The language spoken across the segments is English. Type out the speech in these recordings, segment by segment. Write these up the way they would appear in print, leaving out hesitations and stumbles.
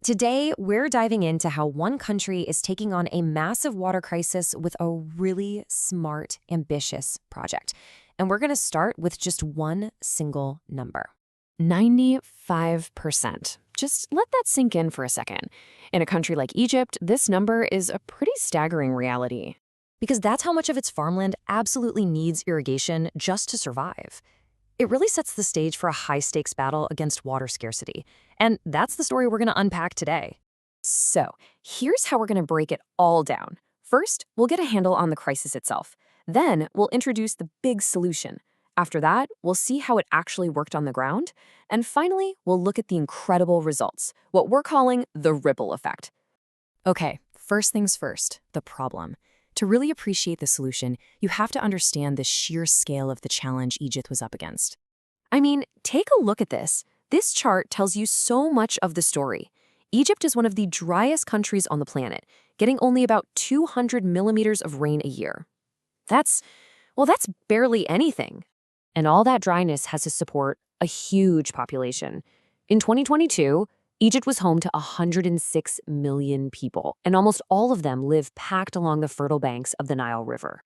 Today, we're diving into how one country is taking on a massive water crisis with a really smart, ambitious project. And we're going to start with just one single number. 95%. Just let that sink in for a second. In a country like Egypt, this number is a pretty staggering reality. Because that's how much of its farmland absolutely needs irrigation just to survive. It really sets the stage for a high-stakes battle against water scarcity. And that's the story we're going to unpack today. So, here's how we're going to break it all down. First, we'll get a handle on the crisis itself. Then, we'll introduce the big solution. After that, we'll see how it actually worked on the ground. And finally, we'll look at the incredible results, what we're calling the ripple effect. Okay, first things first, the problem. To really appreciate the solution, you have to understand the sheer scale of the challenge Egypt was up against. I mean, take a look at this. This chart tells you so much of the story. Egypt is one of the driest countries on the planet, getting only about 200 millimeters of rain a year. That's barely anything. And all that dryness has to support a huge population. In 2022, Egypt was home to 106 million people, and almost all of them live packed along the fertile banks of the Nile River.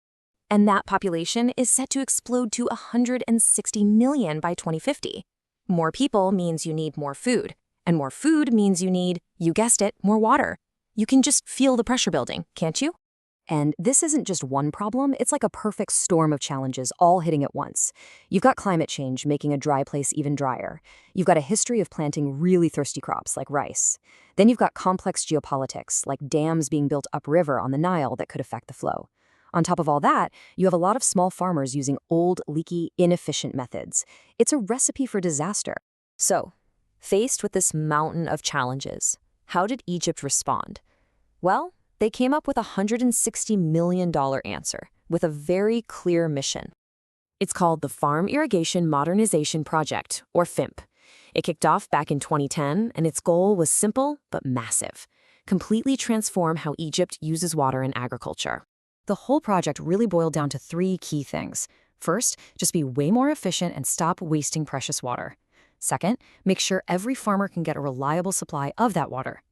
And that population is set to explode to 160 million by 2050. More people means you need more food, and more food means you need, you guessed it, more water. You can just feel the pressure building, can't you? And this isn't just one problem, it's like a perfect storm of challenges all hitting at once. You've got climate change making a dry place even drier. You've got a history of planting really thirsty crops like rice. Then you've got complex geopolitics, like dams being built upriver on the Nile that could affect the flow. On top of all that, you have a lot of small farmers using old, leaky, inefficient methods. It's a recipe for disaster. So, faced with this mountain of challenges, how did Egypt respond? Well, they came up with a $160 million answer with a very clear mission. It's called the Farm Irrigation Modernization Project, or FIMP. It kicked off back in 2010, and its goal was simple but massive: completely transform how Egypt uses water in agriculture. The whole project really boiled down to three key things. First, just be way more efficient and stop wasting precious water. Second, make sure every farmer can get a reliable supply of that water.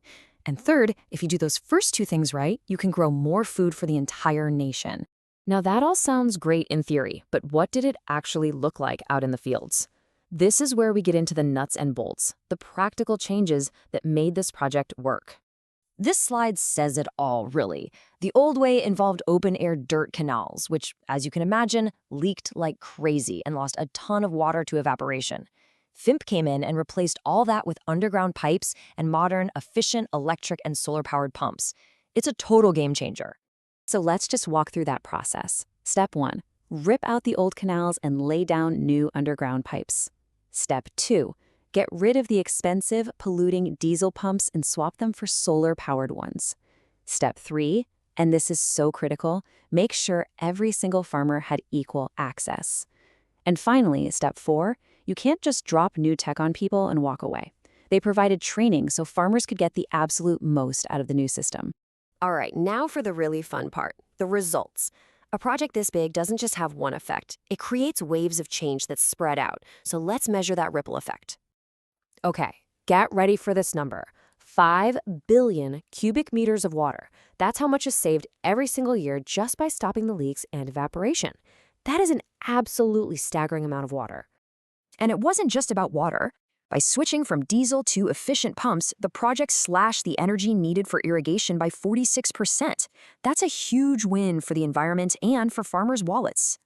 And third, if you do those first two things right, you can grow more food for the entire nation. Now that all sounds great in theory, but what did it actually look like out in the fields? This is where we get into the nuts and bolts, the practical changes that made this project work. This slide says it all, really. The old way involved open-air dirt canals, which, as you can imagine, leaked like crazy and lost a ton of water to evaporation. FIMP came in and replaced all that with underground pipes and modern, efficient electric and solar-powered pumps. It's a total game changer. So let's just walk through that process. Step 1, rip out the old canals and lay down new underground pipes. Step 2, get rid of the expensive, polluting diesel pumps and swap them for solar-powered ones. Step 3, and this is so critical, make sure every single farmer had equal access. And finally, step 4, you can't just drop new tech on people and walk away. They provided training so farmers could get the absolute most out of the new system. All right, now for the really fun part, the results. A project this big doesn't just have one effect. It creates waves of change that spread out. So let's measure that ripple effect. Okay, get ready for this number. 5 billion cubic meters of water. That's how much is saved every single year just by stopping the leaks and evaporation. That is an absolutely staggering amount of water. And it wasn't just about water. By switching from diesel to efficient pumps, the project slashed the energy needed for irrigation by 46%. That's a huge win for the environment and for farmers' wallets.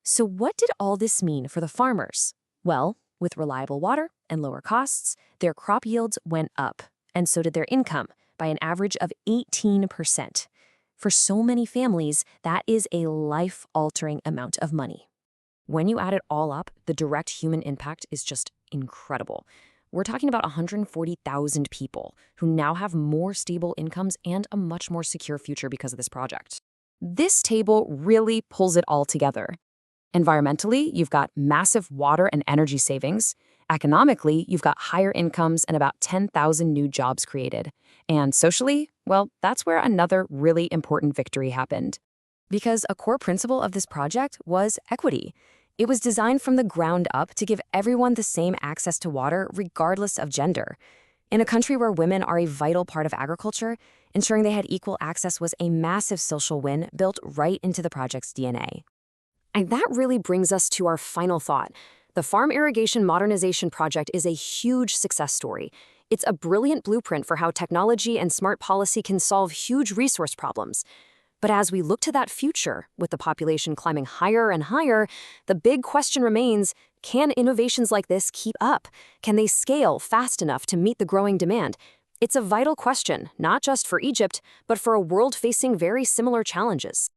So what did all this mean for the farmers? Well, with reliable water and lower costs, their crop yields went up, and so did their income, by an average of 18%. For so many families, that is a life-altering amount of money. When you add it all up, the direct human impact is just incredible. We're talking about 140,000 people who now have more stable incomes and a much more secure future because of this project. This table really pulls it all together. Environmentally, you've got massive water and energy savings. Economically, you've got higher incomes and about 10,000 new jobs created. And socially, well, that's where another really important victory happened. Because a core principle of this project was equity. It was designed from the ground up to give everyone the same access to water regardless of gender. In a country where women are a vital part of agriculture, ensuring they had equal access was a massive social win built right into the project's DNA. And that really brings us to our final thought. The Farm Irrigation Modernization Project is a huge success story. It's a brilliant blueprint for how technology and smart policy can solve huge resource problems. But as we look to that future, with the population climbing higher and higher, the big question remains, can innovations like this keep up? Can they scale fast enough to meet the growing demand? It's a vital question, not just for Egypt, but for a world facing very similar challenges.